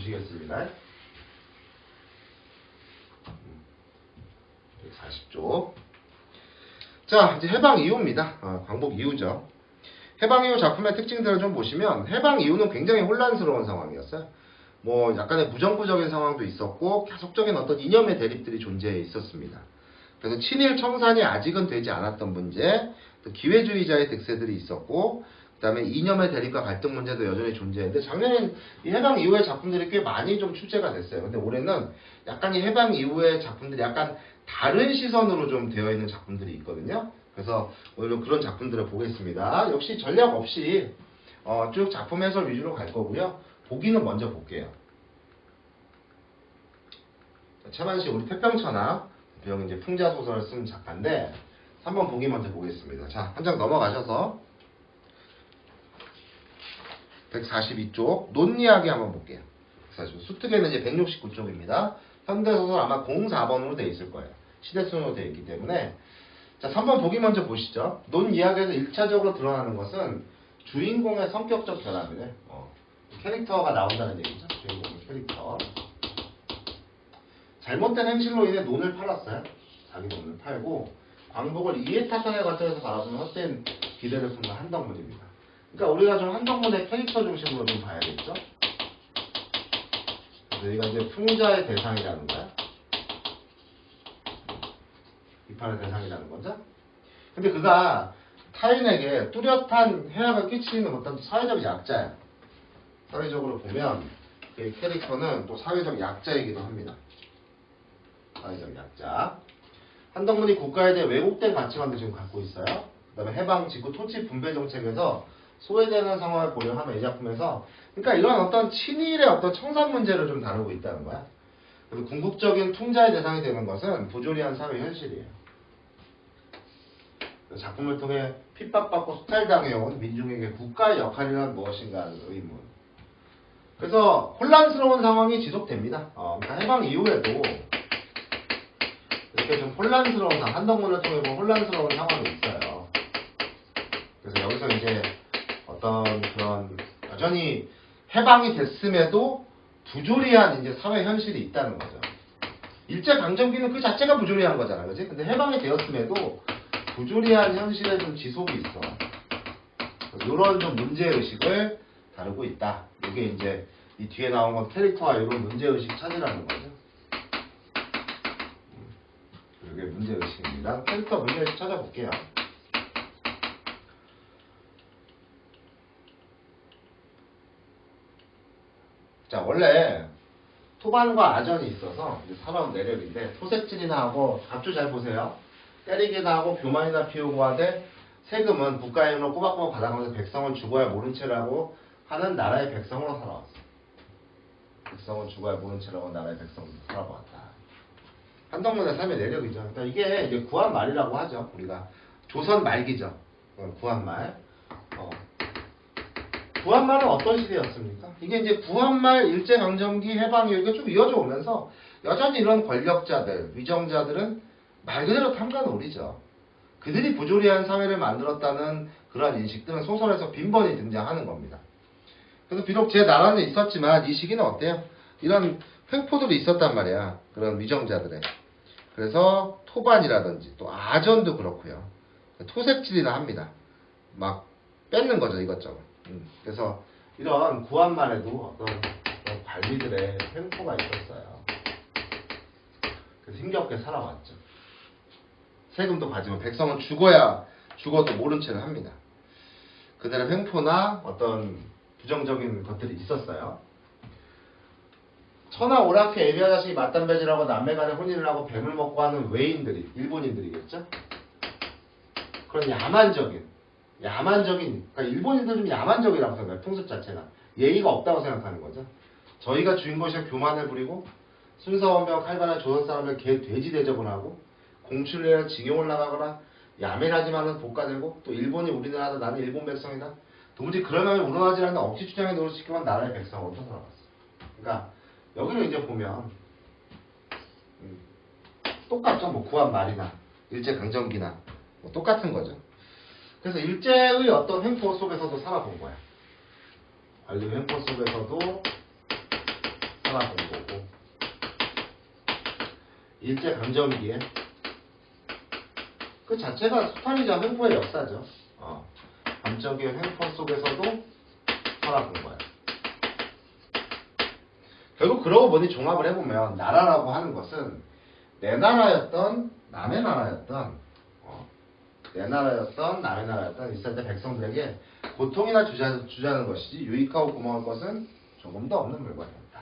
보시겠습니다. 140쪽. 자, 이제 해방 이후입니다. 광복 이후죠. 해방 이후 작품의 특징들을 좀 보시면 해방 이후는 굉장히 혼란스러운 상황이었어요. 뭐 약간의 무정부적인 상황도 있었고 계속적인 어떤 이념의 대립들이 존재해 있었습니다. 그래서 친일 청산이 아직은 되지 않았던 문제, 또 기회주의자의 득세들이 있었고, 그 다음에 이념의 대립과 갈등 문제도 여전히 존재했는데 작년엔 이 해방 이후의 작품들이 꽤 많이 좀 출제가 됐어요. 근데 올해는 약간 이 해방 이후의 작품들이 약간 다른 시선으로 좀 되어 있는 작품들이 있거든요. 그래서 오늘은 그런 작품들을 보겠습니다. 역시 전략 없이 쭉 작품 해설 위주로 갈 거고요. 보기는 먼저 볼게요. 최만식 우리 태평천하 비용 이제 풍자 소설을 쓴 작가인데 3번 보기 먼저 보겠습니다. 자, 한 장 넘어가셔서 142쪽 논리하기 한번 볼게요. 수특에는 이제 169쪽입니다. 현대소설 아마 04번으로 되어 있을 거예요. 시대순으로 되어 있기 때문에. 자, 3번 보기 먼저 보시죠. 논이야기에서 1차적으로 드러나는 것은 주인공의 성격적 결함이래. 캐릭터가 나온다는 얘기죠. 주인공의 캐릭터. 잘못된 행실로 인해 논을 팔았어요. 자기 논을 팔고 광복을 이해타산의 관점에서 바라보는 헛된 기대를 품는 한덕문입니다. 그러니까 우리가 좀 한덕문의 캐릭터 중심으로 좀 봐야겠죠. 그래서 여기가 이제 풍자의 대상이라는 거야. 비판의 대상이라는 거죠. 근데 그가 타인에게 뚜렷한 해악을 끼치는 어떤 사회적 약자야. 사회적으로 보면 그 캐릭터는 또 사회적 약자이기도 합니다. 사회적 약자. 한덕문이 국가에 대해 왜곡된 가치관도 지금 갖고 있어요. 그 다음에 해방 직후 토지 분배 정책에서 소외되는 상황을 고려하며 이 작품에서 그러니까 이런 어떤 친일의 어떤 청산 문제를 좀 다루고 있다는 거야. 그리고 궁극적인 풍자의 대상이 되는 것은 부조리한 사회 현실이에요. 작품을 통해 핍박받고 수탈당해온 민중에게 국가의 역할이란 무엇인가 하는 의문. 그래서 혼란스러운 상황이 지속됩니다. 그러니까 해방 이후에도 이렇게 좀 혼란스러운 상황, 한덕문을 통해 보면 혼란스러운 상황이 있어요. 그래서 여기서 이제 어떤 그런 여전히 해방이 됐음에도 부조리한 이제 사회 현실이 있다는 거죠. 일제강점기는 그 자체가 부조리한 거잖아, 그지? 근데 해방이 되었음에도 부조리한 현실에 좀 지속이 있어. 이런 좀 문제의식을 다루고 있다. 이게 이제 이 뒤에 나온 건 캐릭터와 이런 문제의식 찾으라는 거죠. 이게 문제의식입니다. 캐릭터 문제의식 찾아볼게요. 자, 원래 토반과 아전이 있어서 이제 살아온 내력인데 토색질이나 하고 앞줄 잘 보세요. 때리기나 하고 교만이나 피우고 하되 세금은 국가의 힘으로 꼬박꼬박 받아가면서 백성은 죽어야 모른 채라고 하는 나라의 백성으로 살아왔어. 백성은 죽어야 모른 채라고 나라의 백성으로 살아왔다. 한덕문의 삶의 내력이죠. 그러니까 이게 이제 구한말이라고 하죠. 우리가 조선 말기죠. 구한말. 구한말은 어떤 시대였습니까? 이게 이제 구한말 일제강점기 해방 이후가 쭉 이어져 오면서 여전히 이런 권력자들, 위정자들은 말 그대로 탐관오리죠. 그들이 부조리한 사회를 만들었다는 그러한 인식들은 소설에서 빈번히 등장하는 겁니다. 그래서 비록 제 나라는 있었지만 이 시기는 어때요? 이런 횡포들이 있었단 말이야. 그런 위정자들의. 그래서 토반이라든지 또 아전도 그렇고요. 토색질이나 합니다. 막 뺏는 거죠, 이것저것. 그래서 이런 구한말에도 어떤 관리들의 횡포가 있었어요. 그래서 힘겹게 살아왔죠. 세금도 가지만 백성은 죽어도 모른 채를 합니다. 그들의 횡포나 어떤 부정적인 것들이 있었어요. 천하 오랑캐 애비와 자식이 맞담배질하고 남매 간에 혼인을 하고 뱀을 먹고 하는 외인들이, 일본인들이겠죠? 그런 야만적인, 그러니까 일본인들 좀 야만적이라고 생각해요. 풍습 자체가. 예의가 없다고 생각하는 거죠. 저희가 주인공이셔 교만을 부리고 순사원병 칼반을 조선 사람을 돼지 대접을 하고 공출내려 징용을 나가거나 야매하지만은 복가되고 또 일본이 우리나라다 나는 일본 백성이다. 도무지 그러면 우러나지 않는 억지 주장에 노릇시키면 나라의 백성으로 살아갔어. 그러니까 여기를 이제 보면 똑같죠. 뭐 구한말이나 일제강점기나 뭐 똑같은 거죠. 그래서 일제의 어떤 횡포 속에서도 살아본 거야. 관리 횡포 속에서도 살아본 거고, 일제강점기에 그 자체가 소탈리자 횡포의 역사죠. 감정기의 횡포 속에서도 살아본 거예요. 결국 그러고 보니 종합을 해보면 나라라고 하는 것은 내 나라였던 남의 나라였던 내 나라였던 남의 나라였던 있을 때 백성들에게 고통이나 주자는 것이지 유익하고 고마울 것은 조금도 없는 물건이었다.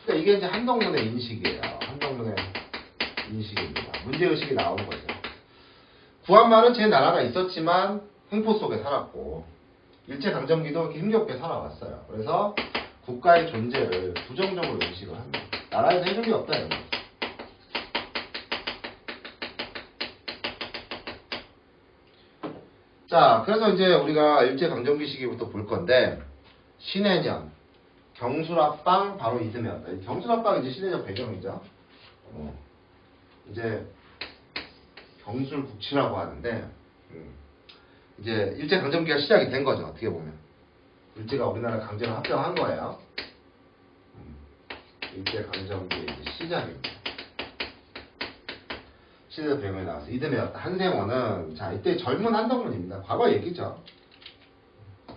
그러니까 이게 이제 한덕문의 인식이에요. 한덕문의 인식입니다. 문제의식이 나오는 거죠. 구한말은 제 나라가 있었지만 횡포 속에 살았고 일제강점기도 이렇게 힘겹게 살아왔어요. 그래서 국가의 존재를 부정적으로 인식을 합니다. 나라에서 해줄 게 없다. 이런 거죠. 자, 그래서 이제 우리가 일제강점기 시기부터 볼 건데 신해년, 경술합방 바로 이듬해였다. 경술합방이 이제 신해년 배경이죠. 이제 경술국치라고 하는데 이제 일제강점기가 시작이 된 거죠. 어떻게 보면 일제가 우리나라 강제로 합병한 거예요. 일제강점기의 이제 시작입니다. 시대 배경에 나와서 이듬해였다. 한생원은 자 이때 젊은 한덕문입니다. 과거 얘기죠.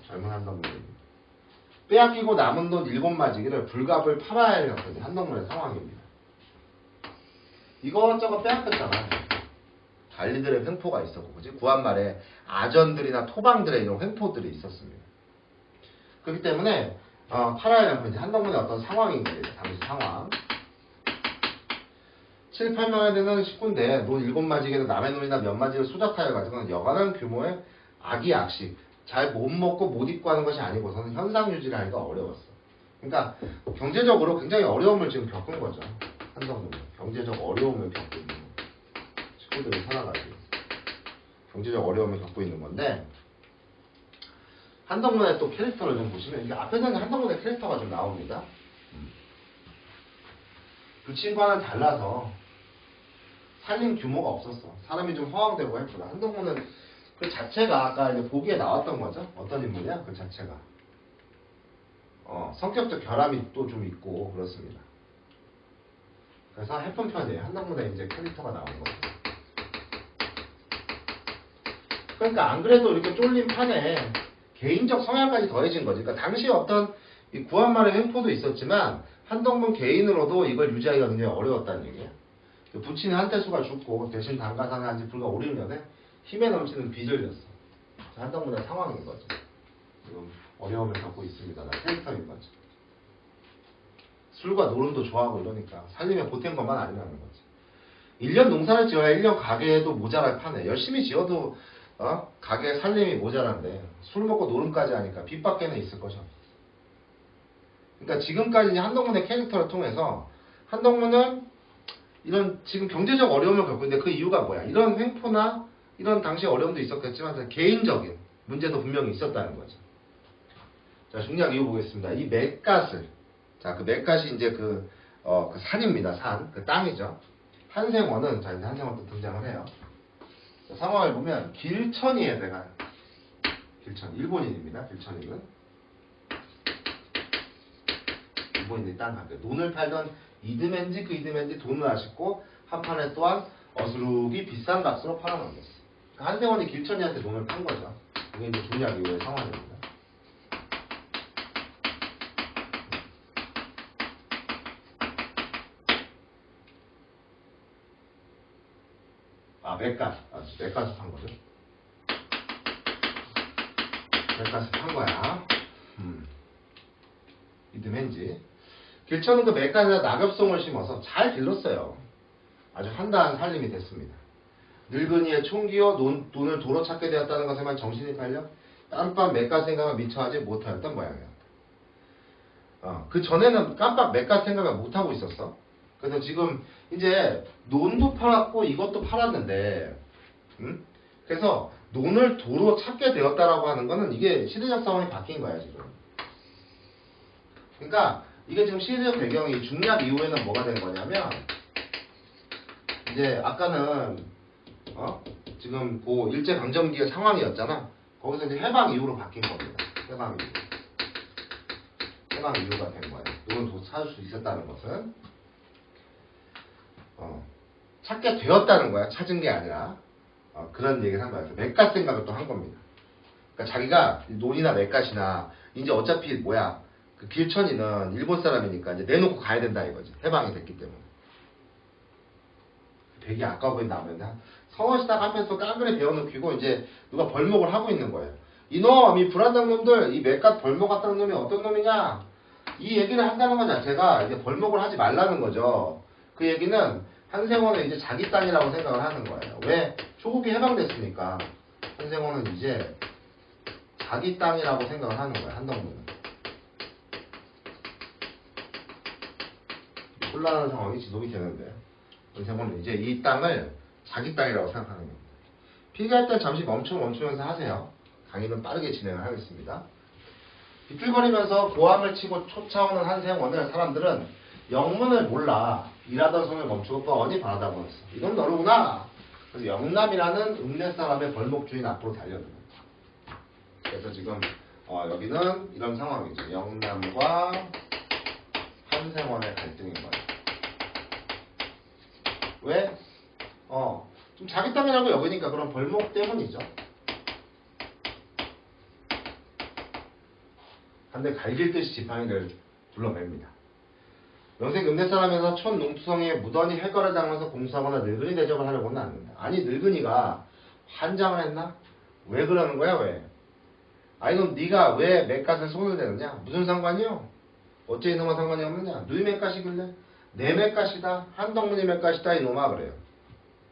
젊은 한덕문입니다. 빼앗기고 남은 돈 7마지기를 불갑을 팔아야 할 형편이 한덕문의 상황입니다. 이것저것 빼앗겼잖아요. 관리들의 횡포가 있었고, 그치? 구한말에 아전들이나 토방들의 이런 횡포들이 있었습니다. 그렇기 때문에 팔아야 할 형편이 한덕문의 어떤 상황인 거예요. 당시 상황. 7, 8만원에 되는 식구인데 논 7마지기는 남의 논이나 몇 마지를 소작하여 가지고는 여간한 규모의 악의악식, 잘 못 먹고 못 입고 하는 것이 아니고서는 현상 유지를 하기가 어려웠어. 그러니까 경제적으로 굉장히 어려움을 지금 겪은 거죠. 한덕문은 경제적 어려움을 겪고 있는 거예요. 식구들이 살아가지고 경제적 어려움을 겪고 있는 건데, 한덕문의 또 캐릭터를 좀 보시면 이게 앞에서는 한덕문의 캐릭터가 좀 나옵니다. 그 친구와는 달라서 살림 규모가 없었어. 사람이 좀 허황되고 했구나. 한덕문은 그 자체가 아까 이제 보기에 나왔던 거죠. 어떤 인물이야? 그 자체가. 성격적 결함이 또 좀 있고 그렇습니다. 그래서 해픈 편이에요. 한덕문의 이제 캐릭터가 나온 거죠. 그러니까 안 그래도 이렇게 쫄린 판에 개인적 성향까지 더해진 거지. 그러니까 당시 어떤 이 구한말의 횡포도 있었지만 한덕문 개인으로도 이걸 유지하기가 굉장히 어려웠다는 얘기예요. 부친의 한태수가 죽고 대신 당가산에 한지 불과 5, 6년에 힘에 넘치는 빚을 졌어. 한덕문의 상황인 거죠. 지금 어려움을 겪고 있습니다. 캐릭터인 거죠. 술과 노름도 좋아하고 이러니까 살림에 보탠 것만 아니라는 거지. 1년 농사를 지어야 1년 가게에도 모자랄 판에 열심히 지어도 가게 살림이 모자란데 술 먹고 노름까지 하니까 빚밖에는 있을 것이 없어. 그러니까 지금까지 한덕문의 캐릭터를 통해서 한덕문은 이런 지금 경제적 어려움을 겪고 있는데 그 이유가 뭐야? 이런 횡포나 이런 당시 어려움도 있었겠지만 개인적인 문제도 분명히 있었다는 거죠. 자, 중요한 이유 보겠습니다. 이 맷갓을, 자, 그 맷갓이 이제 그 산입니다. 산, 그 땅이죠. 한생원은, 자, 이제 한생원 또 등장을 해요. 자, 상황을 보면 길천이에 내가 길천, 일본인입니다. 길천이는 일본인들이 땅 가게 논을 팔던 이듬해인지 그 이듬해인지 돈을 아쉽고 한판에 또한 어스룩이 비싼 값으로 팔아넘겼어. 그러니까 한생원이 길천이한테 돈을 판 거죠. 이게 이제 중요한 이후의 상황입니다. 맥가스 판 거죠. 맥가스 판 거야. 이듬해인지. 길천은 그 맥가스에다 낙엽송을 심어서 잘 길렀어요. 아주 한다한 살림이 됐습니다. 늙은이의 총기여 돈을 도로 찾게 되었다는 것에만 정신이 팔려 깜빡 맥가스 생각을 미처 하지 못하였던 모양이었다. 그 전에는 깜빡 맥가스 생각을 못하고 있었어. 그래서 지금 이제 논도 팔았고 이것도 팔았는데, 그래서 논을 도로 찾게 되었다라고 하는 거는 이게 시대적 상황이 바뀐 거야 지금. 그러니까 이게 지금 시대적 배경이 중략 이후에는 뭐가 된 거냐면, 이제 아까는 지금 그 일제강점기의 상황이었잖아. 거기서 이제 해방 이후로 바뀐 겁니다. 해방 이후가 된 거예요. 이건 찾을 수 있었다는 것은 찾게 되었다는 거야. 찾은 게 아니라 그런 얘기를 한 거야. 맥갓 생각을 또 한 겁니다. 그러니까 자기가 논이나 맥갓이나 이제 어차피 뭐야 그 길천이는 일본 사람이니까 이제 내놓고 가야 된다 이거지. 해방이 됐기 때문에. 되게 아까워 보인다 하면 성어 시작하면서 깡그리 배워놓기고 이제 누가 벌목을 하고 있는 거예요. 이놈, 이 불안장 놈들, 이 맥갓 벌목 같다는 놈이 어떤 놈이냐? 이 얘기를 한다는 것 자체가 이제 벌목을 하지 말라는 거죠. 그 얘기는 한생원은 이제 자기 땅이라고 생각을 하는 거예요. 왜? 조국이 해방됐으니까 한생원은 이제 자기 땅이라고 생각을 하는 거예요. 한덕문은. 혼란한 상황이 지속이 되는데 한생원은 이제 이 땅을 자기 땅이라고 생각하는 겁니다. 필기할 때 잠시 멈추면서 하세요. 강의는 빠르게 진행을 하겠습니다. 비틀거리면서 고함을 치고 쫓아오는 한생원을 사람들은 영문을 몰라 일하던 손을 멈추고 뻔히 바라다보았어. 이건 너로구나. 그래서 영남이라는 읍내 사람의 벌목 주인 앞으로 달려듭니다. 그래서 지금 여기는 이런 상황이죠. 영남과 한생원의 갈등인 거예요. 왜? 좀 자기 땅이라고 여기니까 그런 벌목 때문이죠. 한데 갈길듯이 지팡이를 불러맵니다. 명색 읍내 사람에서 촌 농투성이에 무던히 해거를 당하면서 공수하거나 늙은이 대접을 하려고는 않는다. 아니 늙은이가 환장을 했나? 왜 그러는 거야 왜? 아니 그럼 네가 왜 맥갓에 손을 대느냐? 무슨 상관이요? 어째 이놈과 상관이 없느냐? 누이 맥갓이길래? 내 맥갓이다. 한덕문이 맥갓이다 이놈아 그래요.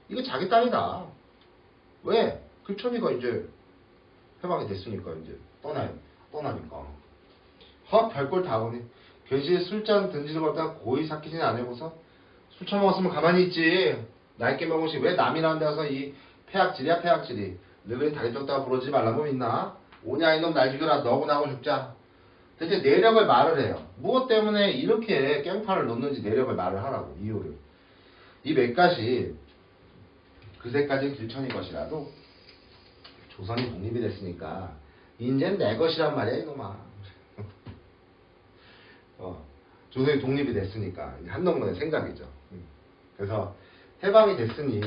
이거 자기 땅이다. 왜? 글촌이가 이제 해방이 됐으니까 이제 떠나니까. 헛 별꼴 다 보니 괜시에 술잔 던지는 걸다 고이 삭히진 않으고서 술 처먹었으면 가만히 있지. 낡게 먹으시 왜 남이라는 데 가서 이 폐악질이야 폐악질이. 늙은이 다리 떴다가 부러지지 말라고 있나? 오냐 이놈 날 죽여라 너고 나고 죽자. 대체 내력을 말을 해요. 무엇 때문에 이렇게 깽판을 놓는지 내력을 말을 하라고 이유를. 이 맥갓이 그새까지 길천인 것이라도 조선이 독립이 됐으니까 인제는 내 것이란 말이야 이놈아. 조선이 독립이 됐으니까 한덕문의 생각이죠. 그래서 해방이 됐으니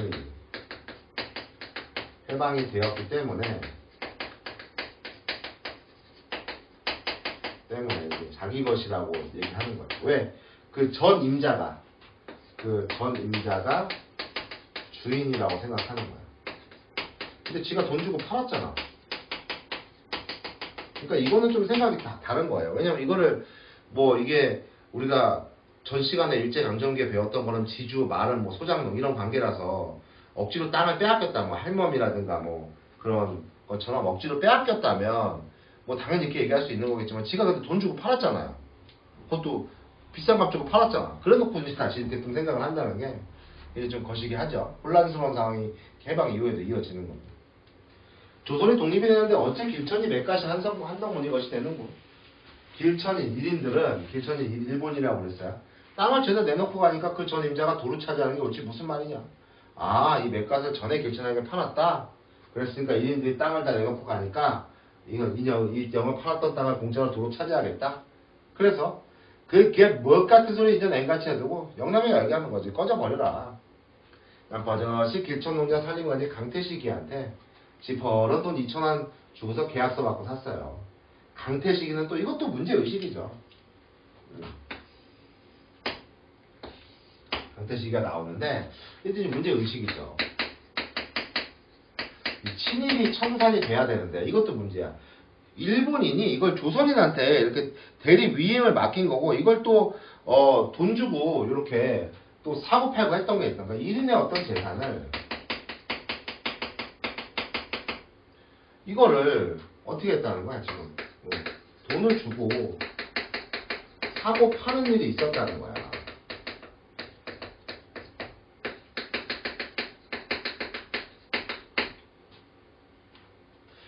해방이 되었기 때문에 이제 자기 것이라고 얘기하는 거예요. 왜? 그 전 임자가 주인이라고 생각하는 거야. 근데 지가 돈 주고 팔았잖아. 그러니까 이거는 좀 생각이 다른 거예요. 왜냐면 이거를 뭐 이게 우리가 전 시간에 일제강점기에 배웠던 거는 지주, 말은 뭐 소장농 이런 관계라서 억지로 땅을 빼앗겼다 뭐 할멈이라든가 뭐 그런 것처럼 억지로 빼앗겼다면 뭐 당연히 이렇게 얘기할 수 있는 거겠지만 지가 근데 돈 주고 팔았잖아요. 그것도 비싼 값 주고 팔았잖아. 그래놓고 이제 다시 이렇게 좀 생각을 한다는 게 이제 좀 거시기 하죠. 혼란스러운 상황이 해방 이후에도 이어지는 겁니다. 조선이 독립이 되는데 어째 길천이 맥갓이 한덕문이 것이 되는고. 길천인 1인들은 길천인 일본이라고 그랬어요. 땅을 죄다 내놓고 가니까 그 전 임자가 도로 차지하는 게 어찌 무슨 말이냐. 아, 이 맥갓을 전에 길천에게 팔았다. 그랬으니까 1인들이 땅을 다 내놓고 가니까 이 영을 팔았던 땅을 공짜로 도로 차지하겠다. 그래서 그게 뭐 같은 소리 이제 냉같이 해두고 영남이가 얘기하는 거지. 꺼져버려라. 난 버젓이 길천 농자 살린 거지 강태식이한테 지 벌은 돈 2,000원 주고서 계약서 받고 샀어요. 강태식이는 또 이것도 문제의식이죠. 강태식이가 나오는데 이것도 문제의식이죠. 친일이 청산이 돼야 되는데 이것도 문제야. 일본인이 이걸 조선인한테 이렇게 대리 위임을 맡긴 거고 이걸 또 돈 주고 이렇게 또 사고 팔고 했던 게 있던 거야. 1인의 어떤 재산을 이거를 어떻게 했다는 거야 지금. 돈을 주고 사고 파는 일이 있었다는 거야.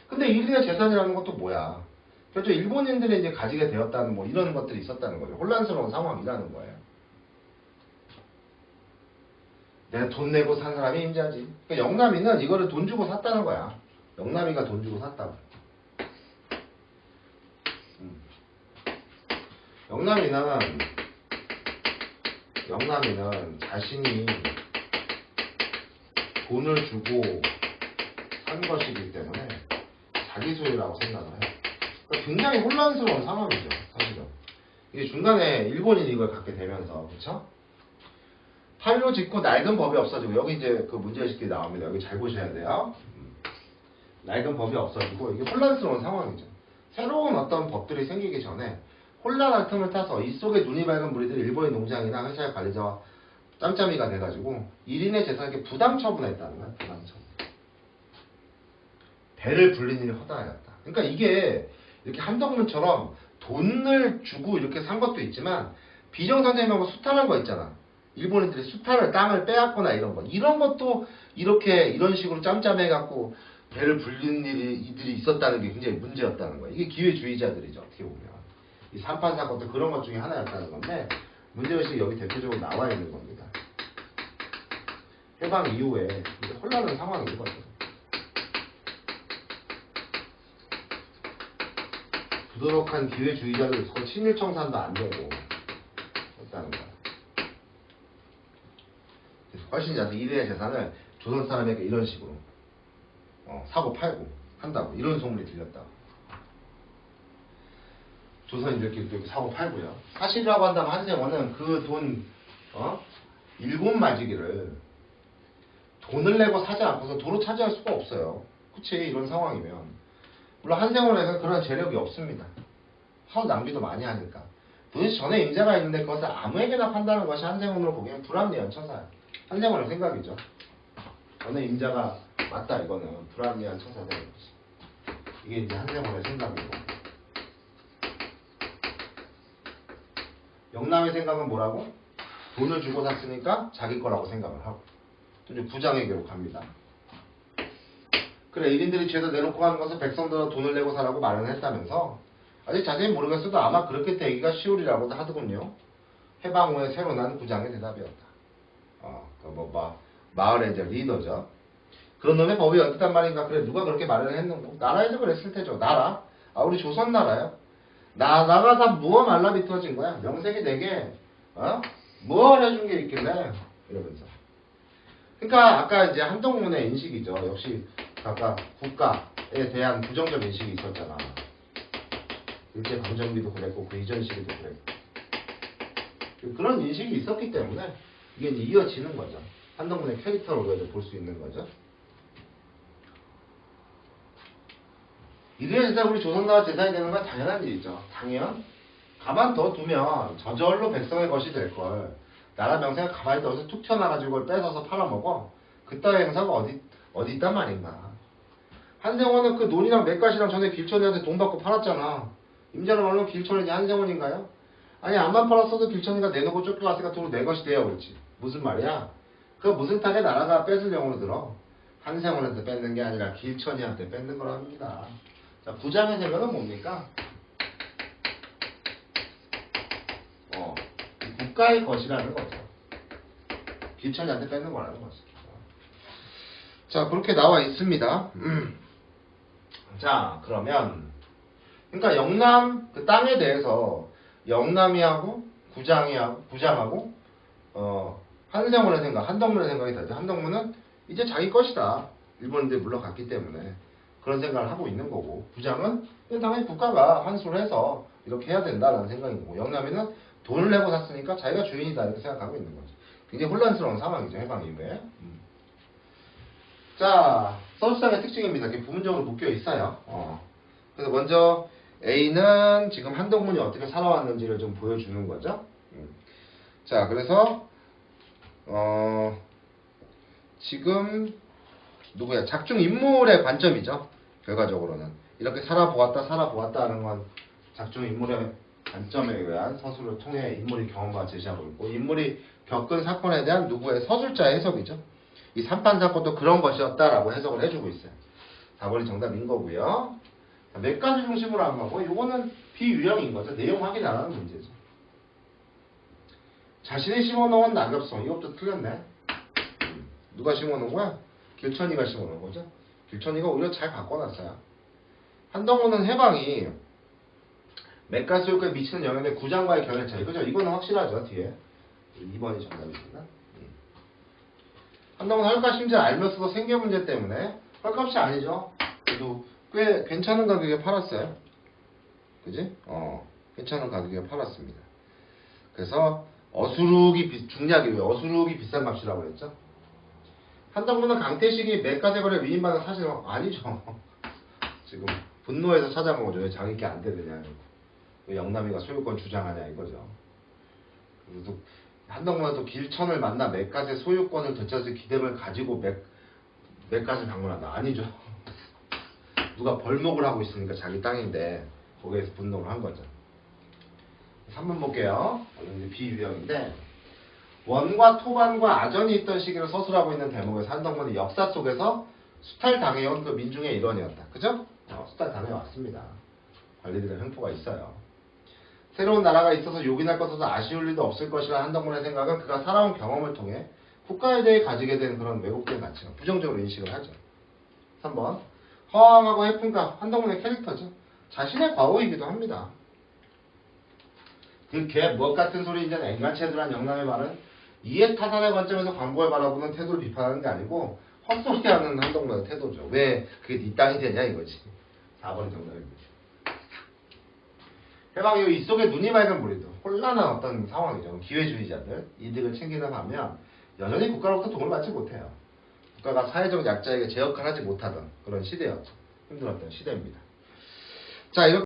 근데 1인의 재산이라는 것도 뭐야? 그렇죠. 일본인들이 이제 가지게 되었다는 뭐 이런 것들이 있었다는 거죠. 혼란스러운 상황이라는 거예요. 내가 돈 내고 산 사람이 임자지. 그러니까 영남이는 이거를 돈 주고 샀다는 거야. 영남이가 돈 주고 샀다고. 영남이는 자신이 돈을 주고 산 것이기 때문에 자기 소유라고 생각을 해요. 그러니까 굉장히 혼란스러운 상황이죠, 사실은. 이게 중간에 일본인이 이걸 갖게 되면서, 그쵸? 팔로 짓고 낡은 법이 없어지고, 여기 이제 그 문제의식들이 나옵니다. 여기 잘 보셔야 돼요. 낡은 법이 없어지고, 이게 혼란스러운 상황이죠. 새로운 어떤 법들이 생기기 전에 혼란한 틈을 타서 이 속에 눈이 밝은 무리들이 일본인 농장이나 회사의 관리자와 짬짬이가 돼가지고 1인의 재산에게 부당 처분했다는 거야. 부당 처분. 배를 불린 일이 허다하였다. 그러니까 이게 이렇게 한덕문처럼 돈을 주고 이렇게 산 것도 있지만 비정상적인 거 수탈한 거 있잖아. 일본인들이 수탈을 땅을 빼앗거나 이런 거. 이런 것도 이런 식으로 짬짬해갖고 배를 불린 일이 있었다는 게 굉장히 문제였다는 거야. 이게 기회주의자들이죠. 어떻게 보면. 이 삼판 사건도 그런 것 중에 하나였다는 건데 문제의식이 여기 대표적으로 나와 있는 겁니다. 해방 이후에 혼란한 상황인 거죠. 부도덕한 기회주의자들 서로 친일 청산도 안 되고 했다는 거야. 훨씬 자세히 이래의 재산을 조선 사람에게 이런 식으로 사고 팔고 한다고 이런 소문이 들렸다. 조선인들끼리 이렇게 사고 팔고요. 사실이라고 한다면 한생원은 그 돈 7마지기를 돈을 내고 사지 않고서 도로 차지할 수가 없어요. 그치? 이런 상황이면. 물론 한생원에는 그런 재력이 없습니다. 하도 낭비도 많이 하니까. 도대체 전에 임자가 있는데 그것을 아무에게나 판다는 것이 한생원으로 보기엔 불합리한 처사야. 한생원의 생각이죠. 전에 임자가 맞다 이거는 불합리한 처사다 이거지. 이게 이제 한생원의 생각이고. 영남의 생각은 뭐라고? 돈을 주고 샀으니까 자기 거라고 생각을 하고 또 이제 부장에게로 갑니다. 그래 1인들이 죄다 내놓고 하는 것은 백성들은 돈을 내고 사라고 말은 했다면서 아직 자세히 모르겠어도 아마 그렇게 되기가 쉬우리라고도 하더군요. 해방 후에 새로 난 부장의 대답이었다. 마을의 이제 리더죠. 그런 놈의 법이 어떻단 말인가? 그래 누가 그렇게 말을 했는고? 나라에서 그랬을 테죠. 나라? 우리 조선 나라요. 나라가 다 무어 말라비틀어진 거야. 명색이 되게 무엇 해준 게 있길래 이러면서. 그러니까 아까 이제 한덕문의 인식이죠. 역시 아까 국가에 대한 부정적 인식이 있었잖아. 일제강점기도 그랬고 그 이전 시기도 그랬고 그런 인식이 있었기 때문에 이게 이제 이어지는 거죠. 한덕문의 캐릭터로 우리가 볼 수 있는 거죠. 이래야 진짜 우리 조선나라 재산이 되는 건 당연한 일이죠. 당연. 가만 더 두면 저절로 백성의 것이 될걸. 나라 명세가 가만히 떠서 툭 튀어나가지고 그걸 뺏어서 팔아먹어. 그따위 행사가 어디 있단 말인가. 한생원은 그 논이랑 맥갓이랑 전에 길천이한테 돈 받고 팔았잖아. 임자로 말하면 길천이 한생원인가요? 아니 안만 팔았어도 길천이가 내놓고 쫓겨갔으니까 도로 내 것이 돼야 그렇지. 무슨 말이야? 그 무슨 탁에 나라가 뺏을 용으로 들어. 한생원한테 뺏는 게 아니라 길천이한테 뺏는 거랍니다. 자, 부장의 생각은 뭡니까? 국가의 것이라는 거죠. 길천이한테 뺏는 거라는 거죠. 자, 그렇게 나와 있습니다. 자, 그러면 그러니까 영남 그 땅에 대해서 영남이하고 부장하고 한생원의 생각, 한덕문의 생각이 다르죠. 한덕문은 이제 자기 것이다. 일본인들이 물러갔기 때문에 그런 생각을 하고 있는 거고, 부장은 당연히 국가가 환수를 해서 이렇게 해야 된다라는 생각인 거고, 영남이는 돈을 내고 샀으니까 자기가 주인이다 이렇게 생각하고 있는 거죠. 굉장히 혼란스러운 상황이죠. 해방 이후에. 자, 서술상의 특징입니다. 이렇게 부분적으로 묶여 있어요. 그래서 먼저 A는 지금 한덕문이 어떻게 살아왔는지를 좀 보여주는 거죠. 자, 그래서 지금 누구야? 작중 인물의 관점이죠. 결과적으로는 이렇게 살아보았다 하는 건 작중 인물의 관점에 의한 서술을 통해 인물이 경험과 제시하고 있고, 인물이 겪은 사건에 대한 누구의 서술자의 해석이죠. 이 삼판 사건도 그런 것이었다라고 해석을 해주고 있어요. 4번이 정답인 거고요. 몇 가지 중심으로 한 거고, 이거는 비유형인 거죠. 내용 확인 안 하는 문제죠. 자신이 심어놓은 낙엽송, 이것도 틀렸네. 누가 심어놓은 거야? 길천이가 심어놓은 거죠. 길천이가 오히려 잘 바꿔놨어요. 한덕문은 해방이 맥가 소유권에 미치는 영향의 구장과의 견해 차이. 그죠? 이거는 확실하죠, 뒤에. 2번이 정답입니다. 한동훈 헐값 심지어 알면서도 생계 문제 때문에 헐값이 아니죠. 그래도 꽤 괜찮은 가격에 팔았어요. 그지? 괜찮은 가격에 팔았습니다. 그래서 중략이 왜 어수룩이 비싼 값이라고 했죠? 한동훈은 강태식이 매가세 거래 위임받은 사실은 아니죠. 지금 분노해서 찾아간 거죠. 왜 자기 게 안 되느냐. 왜 영남이가 소유권 주장하냐 이거죠. 그래서 한동훈은 또 길천을 만나 맥갓의 소유권을 되찾을 기대를 가지고 맥갓을 방문한다. 아니죠. 누가 벌목을 하고 있으니까 자기 땅인데 거기에서 분노를 한 거죠. 3번 볼게요. 이제 비유형인데 원과 토반과 아전이 있던 시기를 서술하고 있는 대목에서 한동훈이 역사 속에서 수탈당해온 그 민중의 일원이었다. 그죠? 수탈당해왔습니다. 관리들의 횡포가 있어요. 새로운 나라가 있어서 요긴할 것도 아쉬울 일도 없을 것이라는 한동훈의 생각은 그가 살아온 경험을 통해 국가에 대해 가지게 된 그런 왜곡된 가치가 부정적으로 인식을 하죠. 3번 허황하고 해픈가 한동훈의 캐릭터죠. 자신의 과오이기도 합니다. 그걔 무엇 같은 소리 이제 앵간체들한 영남의 말은 이해타산의 관점에서 광고를 바라보는 태도를 비판하는 게 아니고 헛소리하는 한동훈의 태도죠. 왜 그게 네 땅이 되냐 이거지. 4번이 정답입니다. 해방 이후 이 속에 눈이 맑은 무리도 혼란한 어떤 상황이죠. 기회주의자들 이득을 챙기는 반면 여전히 국가로부터 도움을 받지 못해요. 국가가 사회적 약자에게 제 역할을 하지 못하던 그런 시대였죠. 힘들었던 시대입니다. 자, 이렇게